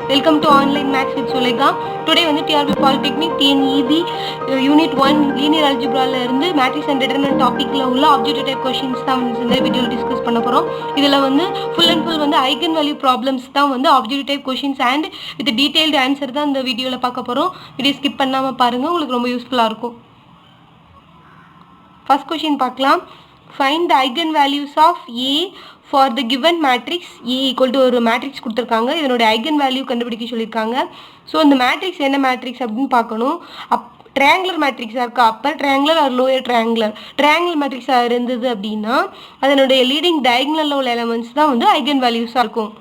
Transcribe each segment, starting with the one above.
Welcome to Online Maths with Sulega. Today வந்து TRB Polytechnic TNEB Unit 1 Linear Algebra இருந்து Matrix and Determinant டாபிக்ல உள்ள objective type questions தான் இந்த வீடியோவில் டிஸ்கஸ் பண்ண போகிறோம். இதில் வந்து full and full வந்து eigen value problems தான் வந்து objective type questions and with detailed answer தான் இந்த வீடியோவில் பார்க்க போகிறோம். வீடியோ ஸ்கிப் பண்ணாமல் பாருங்கள், உங்களுக்கு ரொம்ப யூஸ்ஃபுல்லாக இருக்கும். First question பார்க்கலாம். Find the eigenvalues of A for the given matrix A equal to ஒரு மேட்ரிக்ஸ் கொடுத்துருக்காங்க. இதனுடைய ஐகன் வேல்யூ கண்டுபிடிக்க சொல்லியிருக்காங்க. ஸோ இந்த மேட்ரிக்ஸ் என்ன மேட்ரிக்ஸ் அப்படின்னு பார்க்கணும். ட்ரையாங்குலர் மேட்ரிக்ஸாக இருக்கா, upper triangular or lower triangular மேட்ரிக்ஸாக இருந்தது அப்படின்னா அதனுடைய லீடிங் டயகனலில் உள்ள எலமெண்ட்ஸ் தான் வந்து ஐகன் வேல்யூஸாக இருக்கும்.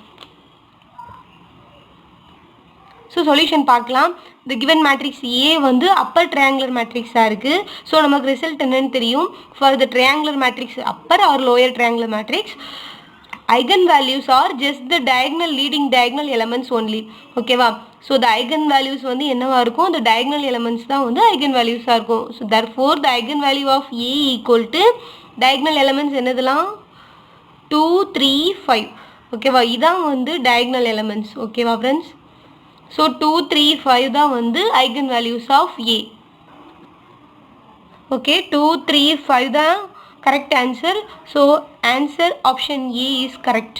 ஸோ சொல்யூஷன் பார்க்கலாம். இந்த கிவன் மேட்ரிக்ஸ் ஏ வந்து அப்பர் ட்ரையாங்குலர் மேட்ரிக்ஸாக இருக்குது. ஸோ நமக்கு ரிசல்ட் என்னன்னு தெரியும். For the triangular matrix upper or lower triangular matrix eigen values are just the diagonal leading diagonal elements only. ஓகேவா? ஸோ த ஐகன் வேல்யூஸ் வந்து என்னவாக இருக்கும், இந்த டயகனல் எலமெண்ட்ஸ் தான் வந்து ஐகன் வேல்யூஸாக இருக்கும். So therefore the eigen value of A equal to diagonal elements என்னதெல்லாம் 2 3 5. ஓகேவா? இதான் வந்து டயகனல் எலமெண்ட்ஸ். ஓகேவா ஃப்ரெண்ட்ஸ்? ஸோ 2 3 5 தான் வந்து eigen values of A. Okay, 2 3 5 தான் correct answer. So answer option A is correct.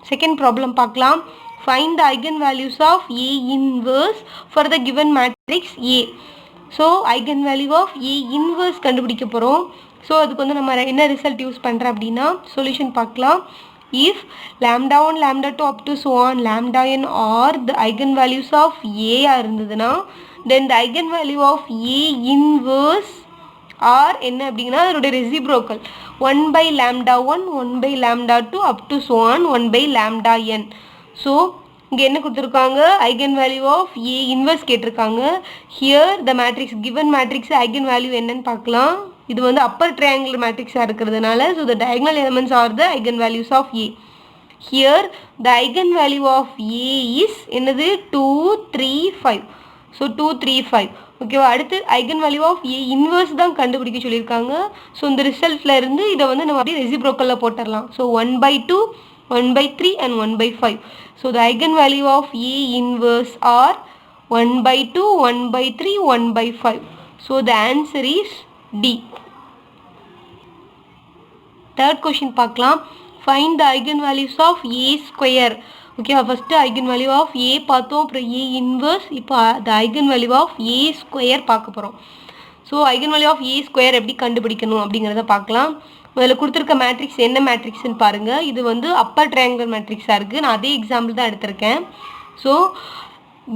Second problem பார்க்கலாம். Find the eigenvalues of A inverse for the given matrix A. So eigenvalue of A inverse கண்டுபிடிக்க போகிறோம். So அதுக்கு வந்து நம்ம என்ன result use பண்ணுறோம் அப்படின்னா சொல்யூஷன் பார்க்கலாம். If lambda 1 lambda 2 up to so on lambda n are the eigenvalues of A இருந்ததுன்னா then the eigenvalue of A inverse are என்ன அப்படின்னா அதோடைய reciprocal 1 by lambda 1 1 by lambda 2 up to so on 1 by lambda n. So இங்கே என்ன கொடுத்துருக்காங்க, eigen value of A inverse கேட்டிருக்காங்க. Here the matrix given matrix eigen value என்னன்னு பார்க்கலாம். இது வந்து அப்பர் ட்ரையாங்குலர் மேட்ரிக்ஸாக இருக்கிறதுனால so the diagonal elements are the eigen values of A. Here the eigen value of A is என்னது 2 3 5. So 2 3 5. ஓகேவா? அடுத்து eigen value of A inverse தான் கண்டுபிடிக்க சொல்லியிருக்காங்க. ஸோ இந்த ரிசல்ட்டில் இருந்து இதை வந்து நம்ம அப்படியே ரெசிப்ரோக்கலில் போட்டுடலாம். So 1/2 1/3 and 1/5. So the eigen value of A inverse are 1/2 1/3 1/5. So the answer is D. Third question பார்க்கலாம். Find the eigen values of A square. ஓகேவா? First eigen value of A பார்த்தோம், அப்புறம் ஏ இன்வர்ஸ், இப்போ the eigen value of A square பார்க்க போகிறோம். So eigen value of A square எப்படி கண்டுபிடிக்கணும் அப்படிங்கிறத பார்க்கலாம். முதல்ல கொடுத்துருக்க மேட்ரிக்ஸ் என்ன மேட்ரிக்ஸ்ன்னு பாருங்கள். இது வந்து அப்பர் ட்ரையாங்குலர் மேட்ரிக்ஸாக இருக்குது. நான் அதே எக்ஸாம்பிள் தான் எடுத்திருக்கேன். So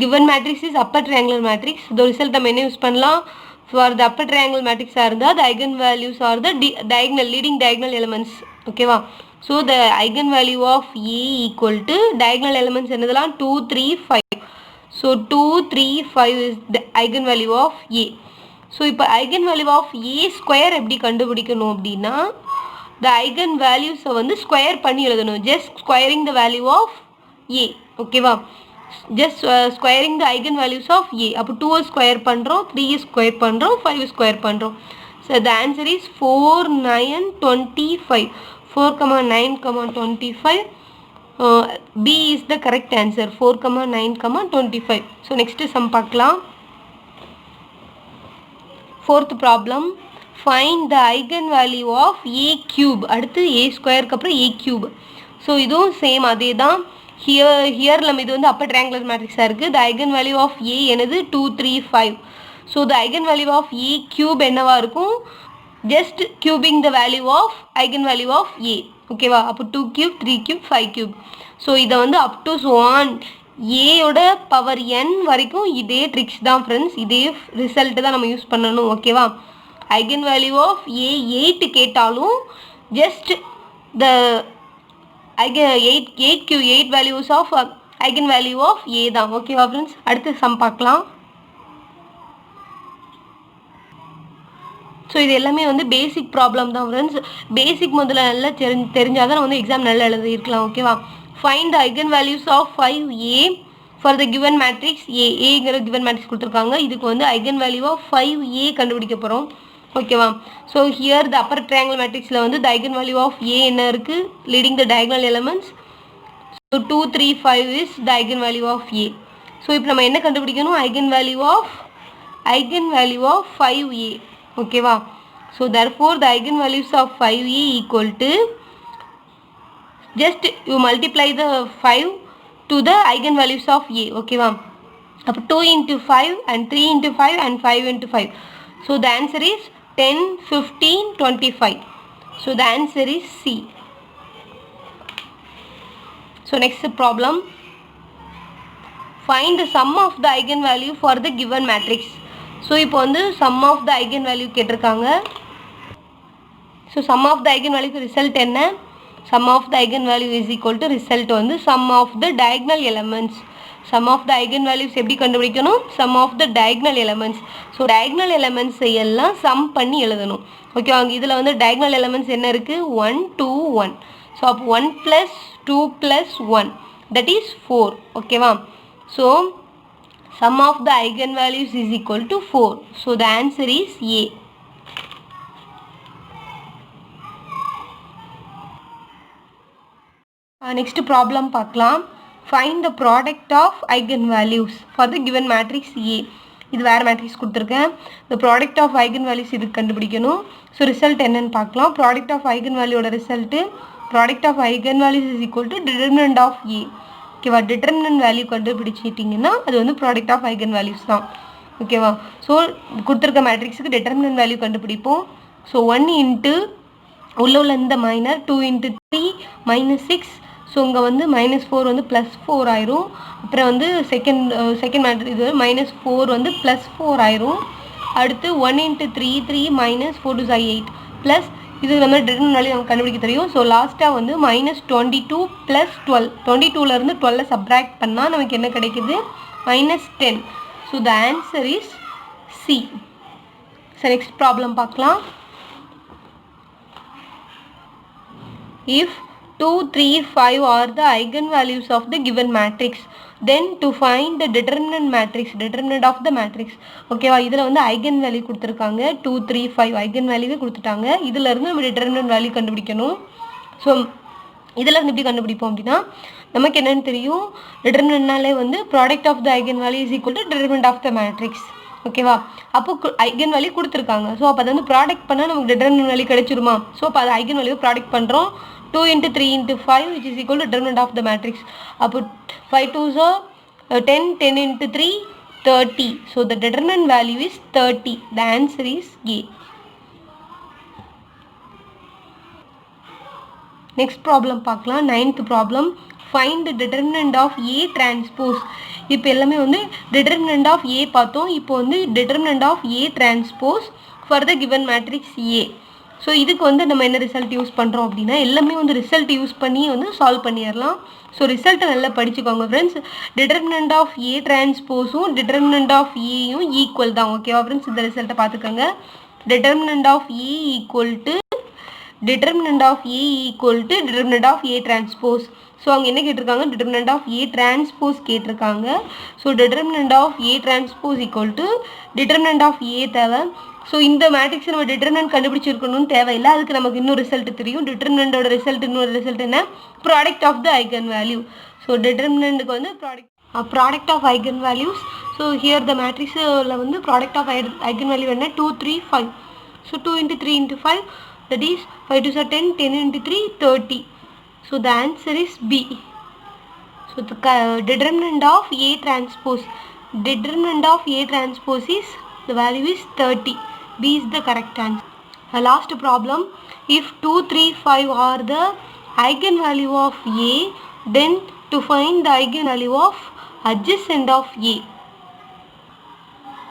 given matrix is Appar triangular matrix. இந்த ரிசல்ட் நம்ம என்ன யூஸ் பண்ணலாம், ஃபார் த அப்பர் ட்ரையாங்குலர் மேட்ரிக்ஸாக இருந்தால் த ஐகன் வேல்யூஸ் ஆர் த டயகனல் லீடிங் டயகனல் எலமெண்ட்ஸ். ஓகேவா? So the eigenvalue of A equal to diagonal elements என்னதெல்லாம் 2 3 5. So 2 3 5 is the eigenvalue of A. So இப்போ eigenvalue of A square எப்படி கண்டுபிடிக்கணும் அப்படின்னா the eigenvalues வந்து square பண்ணி எழுதணும். just squaring the value of A. ஓகேவா? just squaring the eigenvalues of A. அப்போ 2 square பண்ணுறோம், 3 ஸ்கொயர் பண்ணுறோம், 5 ஸ்கொயர் பண்ணுறோம். So the answer is 4 9 25. 4, 9, 25. B is the correct answer. 4, 9, 25. So next sum பார்க்கலாம். Fourth problem. Find the eigenvalue of A cube. அடுத்து A ஸ்கொயருக்கு அப்புறம் A cube. So இதுவும் same அதே தான். ஹியர் நம்ம இது வந்து அப்பர் ட்ரையாங்குலர் மேட்ரிக்ஸாக இருக்குது. The eigen value of A என்னது 2 3 5. So the eigen value of A cube என்னவா இருக்கும், just cubing the value of eigenvalue of A. ஓகேவா? அப்போ 2 cube 3 cube 5 cube. ஸோ இதை வந்து அப் டு so on ஏயோட பவர் n வரைக்கும் இதே ட்ரிக்ஸ் தான் ஃப்ரெண்ட்ஸ். இதே ரிசல்ட்டு தான் நம்ம யூஸ் பண்ணணும். ஓகேவா? ஐகன் வேல்யூ ஆஃப் ஏ 8 கேட்டாலும் just the eight values of eigen value of A தான். ஓகேவா ஃப்ரெண்ட்ஸ்? அடுத்து சம் பார்க்கலாம். ஸோ இது எல்லாமே வந்து பேசிக் ப்ராப்ளம் தான் ஃப்ரெண்ட்ஸ். பேசிக் முதல்ல நல்லா தெரிஞ்சால் தான் வந்து எக்ஸாம் நல்லா எழுதியிருக்கலாம். ஓகேவா? Find the eigen values of 5A for the given matrix ஏங்கிற கிவன் மேட்ரிக்ஸ் கொடுத்துருக்காங்க. இதுக்கு வந்து ஐகன் வேல்யூ ஆஃப் 5A கண்டுபிடிக்க போகிறோம். ஓகேவா? So here the upper triangular மேட்ரிக்ஸில் வந்து the eigen value of A என்ன இருக்குது, leading the diagonal elements. So 2, 3, 5 is the eigenvalue of A. So இப்போ நம்ம என்ன கண்டுபிடிக்கணும்? eigenvalue of 5A. Okay வா? So therefore the eigenvalues of 5A equal to, just you multiply the 5 to the eigenvalues of A. Okay வா? அப்போ 2 into 5 and 3 into 5 and 5 into 5. So the answer is 10, 15, 25. So the answer is C. So next problem. Find the sum of the eigenvalue for the given matrix. So இப்போ வந்து sum of the eigenvalue கேட்டிருக்காங்க. So sum of the eigenvalue result என்ன? Sum of the eigenvalue is equal to result வந்து sum of the diagonal elements. Sum of the eigenvalues எப்படி கண்டுபிடிக்கணும்? Sum of the diagonal elements. So diagonal elements எல்லாம் sum பண்ணி எழுதணும். Okay வாங்க, இதில் வந்து diagonal elements என்ன இருக்கு? 1, 2, 1. So அப்போ 1 plus 2 plus 1, that is 4. ஓகேவா? So sum of the eigenvalues is equal to 4. So the answer is A. Next problem பார்க்கலாம். Find the product of eigenvalues for the given matrix A. இது வேறு matrix கொடுத்துருக்கேன். the product of eigenvalues இதுக்கு கண்டுபிடிக்கணும். So result என்னன்னு பார்க்கலாம். Product of eigenvalueோட result product of eigenvalues is equal to determinant of A. ஓகேவா? டிட்டர்மினன்ட் வேல்யூ கண்டுபிடிச்சிட்டிங்கன்னா அது வந்து ப்ராடக்ட் ஆஃப் eigenvalues தான். ஓகேவா? ஸோ கொடுத்துருக்க மேட்ரிக்ஸுக்கு டிட்டர்மினன்ட் வேல்யூ கண்டுபிடிப்போம். ஸோ 1 இன்ட்டு உள்ள இந்த மைனர் 2 இன்ட்டு 3 -6. ஸோ இங்கே வந்து -4 வந்து +4 ஆயிரும். அப்புறம் வந்து செகண்ட் மேட்ரிக்ஸ் இது -4 வந்து +4 ஆயிரும். அடுத்து 1 இன்ட்டு 3 3 -4 to 8 ப்ளஸ் இது நம்ம டிட்டர்மினன்ட் வேல்யூ நமக்கு கண்டுபிடிக்க தெரியும். ஸோ லாஸ்ட்டாக வந்து -22 + 12, 22லேருந்து 12 சப்ராக்ட் பண்ணால் நமக்கு என்ன கிடைக்குது? -10. So the answer is C. So next problem பார்க்கலாம். If 2, 3, 5 are the eigenvalues of the given matrix, then to find the determinant of the matrix. ஓகேவா? இதில் வந்து eigenvalue கொடுத்துருக்காங்க. 2, 3, 5 eigenvalue கொடுத்துட்டாங்க. இதிலேருந்து நம்ம determinant value கண்டுபிடிக்கணும். ஸோ இதிலேருந்து எப்படி கண்டுபிடிப்போம் அப்படின்னா, நமக்கு என்னென்னு தெரியும், determinantனாலே வந்து product of the eigenvalue is equal to determinant of the matrix. ஓகேவா? அப்போ eigenvalue கொடுத்துருக்காங்க. ஸோ அப்போ அதை வந்து ப்ராடக்ட் பண்ணால் நமக்கு determinant value கிடைச்சிருமா? ஸோ அப்போ அது eigenvalue ப்ராடக்ட் பண்ணுறோம். 2 into 3 into 5 which is equal to determinant of the matrix. அப்போ 5 2s are 10, 10 into 3 30. So the determinant value is 30. The answer is A. Next problem பார்க்கலாம். 9th problem. Find the determinant of A transpose. இப்போ எல்லாமே வந்து determinant of A பார்த்தோம். இப்போ வந்து determinant of A transpose for the given matrix A. So இதுக்கு வந்து நம்ம என்ன ரிசல்ட் யூஸ் பண்ணுறோம் அப்படின்னா, எல்லாமே வந்து ரிசல்ட் யூஸ் பண்ணி வந்து சால்வ் பண்ணிடலாம். ஸோ ரிசல்ட்டை நல்லா படிச்சுக்கோங்க ஃப்ரெண்ட்ஸ். டிட்டர்மினன்ட் ஆஃப் ஏ டிரான்ஸ்போஸும் டிட்டர்மினன்ட் ஆஃப் ஏயும் ஈக்குவல் தான். ஓகேவா ஃப்ரெண்ட்ஸ்? இந்த ரிசல்ட்டை பார்த்துக்கோங்க. Determinant of A equal to determinant of A transpose. So அவங்க என்ன கேட்டிருக்காங்க? டிட்டர்மினன்ட் ஆஃப் ஏ டிரான்ஸ்போஸ் கேட்டிருக்காங்க. So determinant of A transpose equal to determinant of A தேவை. ஸோ இந்த மேட்ரிக்ஸை நம்ம டிட்டர்மினன்ட் கண்டுபிடிச்சிருக்கணும்னு தேவையில்லை. அதுக்கு நமக்கு இன்னொரு ரிசல்ட் தெரியும். டிட்டர்மினன்ட்டோட ரிசல்ட் இன்னொரு ரிசல்ட் என்ன? Product of the eigen value. So டிட்டர்மினன்ட்டுக்கு வந்து product of eigen values. So here the மேட்ரிக்ஸில் வந்து ப்ராடக்ட் ஆஃப் ஐகன் வேல்யூ என்ன? 2, 3, 5. So 2 into 3 into 5, that is 5 2s are 10, 10 into 3 30. So the answer is B. So the determinant of A transpose is, the value is 30. B is the correct answer. Last problem. If 2, 3, 5 are the eigenvalue of A, then to find the eigenvalue of adjacent of A.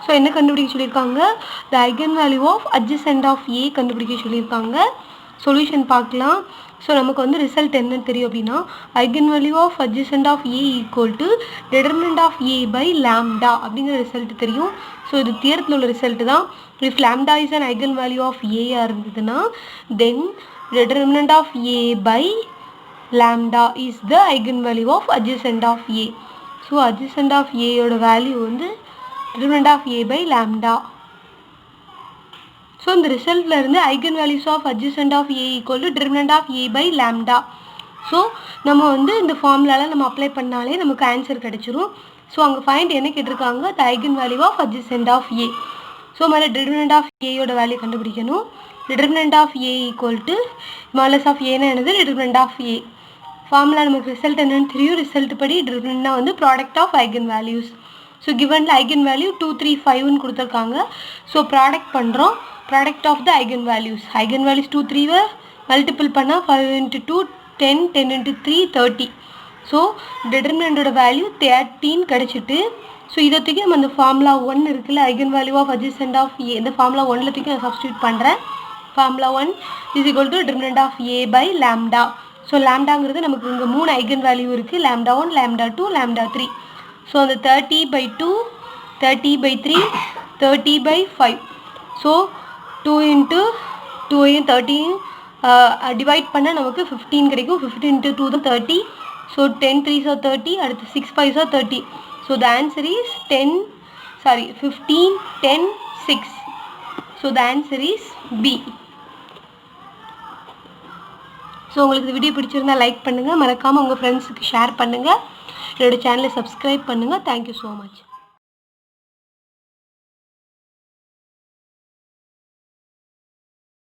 So என்ன கண்டுபிடிக்க சொல்லியிருக்காங்க? the eigenvalue of adjacent of A கண்டுபிடிக்க சொல்லியிருக்காங்க. Solution பார்க்கலாம். So நமக்கு வந்து result என்னன்னு தெரியும் அப்படின்னா, eigenvalue of adjacent of A equal to determinant of A by lambda அப்படிங்கிற ரிசல்ட் தெரியும். ஸோ இது தியரத்தில் உள்ள ரிசல்ட் தான். if lambda is an eigenvalue of A இருந்ததுன்னா, then determinant of A by lambda is the eigenvalue of adjacent of A. So adjacent of A யோட value வந்து determinant of A by lambda. So இந்த ரிசல்ட்டில் இருந்து eigenvalues of adjacent of A equal to determinant of A by lambda. So நம்ம வந்து இந்த ஃபார்முலாவில் நம்ம apply பண்ணாலே நமக்கு ஆன்சர் கிடச்சிரும். ஸோ அங்கே ஃபைண்ட் என்ன கேட்டிருக்காங்க, the eigen value of adjacent of A. So மேலே டிட்டர்மினன்ட் ஆஃப் ஏயோட வேல்யூ கண்டுபிடிக்கணும். Determinant of A equal to modulus of ஏன்னா என்னது, டிட்டர்மினன்ட் ஆஃப் ஏ. ஃபார்முலா நமக்கு ரிசல்ட் என்னன்னு தெரியும். ரிசல்ட் படி டிட்டர்மினன்ட்னா வந்து product of eigen values. So கிவனில் ஐகன் வேல்யூ 2 3 5ன்னு கொடுத்துருக்காங்க. ஸோ ப்ராடக்ட் பண்ணுறோம். Product of the eigen values. Eigen values 2 3வை மல்டிபிள் பண்ணால் 5 × 2 10, 10 × 3 30. ஸோ டிட்டர்மினண்டோட வேல்யூ 13 கிடச்சிட்டு, ஸோ இதை தூக்கி நம்ம அந்த ஃபார்முலா 1 இருக்குல்ல, eigen value of adjacent of A, இந்த ஃபார்முலா 1ல் தூக்கி நான் சப்ஸ்டியூட் பண்ணுறேன். Formula 1 is equal to determinant of A by lambda. So லாம்டாங்கிறது நமக்கு இங்கே 3 ஐகன் வேல்யூ இருக்குது, லாம்டா 1, லாம்டா 2, லாம்டா 3. ஸோ அந்த 30/2, 30/3, 30/5. ஸோ 2 × 2 13 டிவைட் பண்ணால் நமக்கு 15 கிடைக்கும். 15 × 2 தான் 30. ஸோ 10 3s are 30, அடுத்து 6 5s are 30. So the answer is 15 10 6. So the answer is B. So உங்களுக்கு இந்த வீடியோ பிடிச்சிருந்தா லைக் பண்ணுங்கள், மறக்காமல் உங்கள் ஃப்ரெண்ட்ஸுக்கு ஷேர் பண்ணுங்கள், என்னோடய சேனலை சப்ஸ்கிரைப் பண்ணுங்கள். Thank you so much.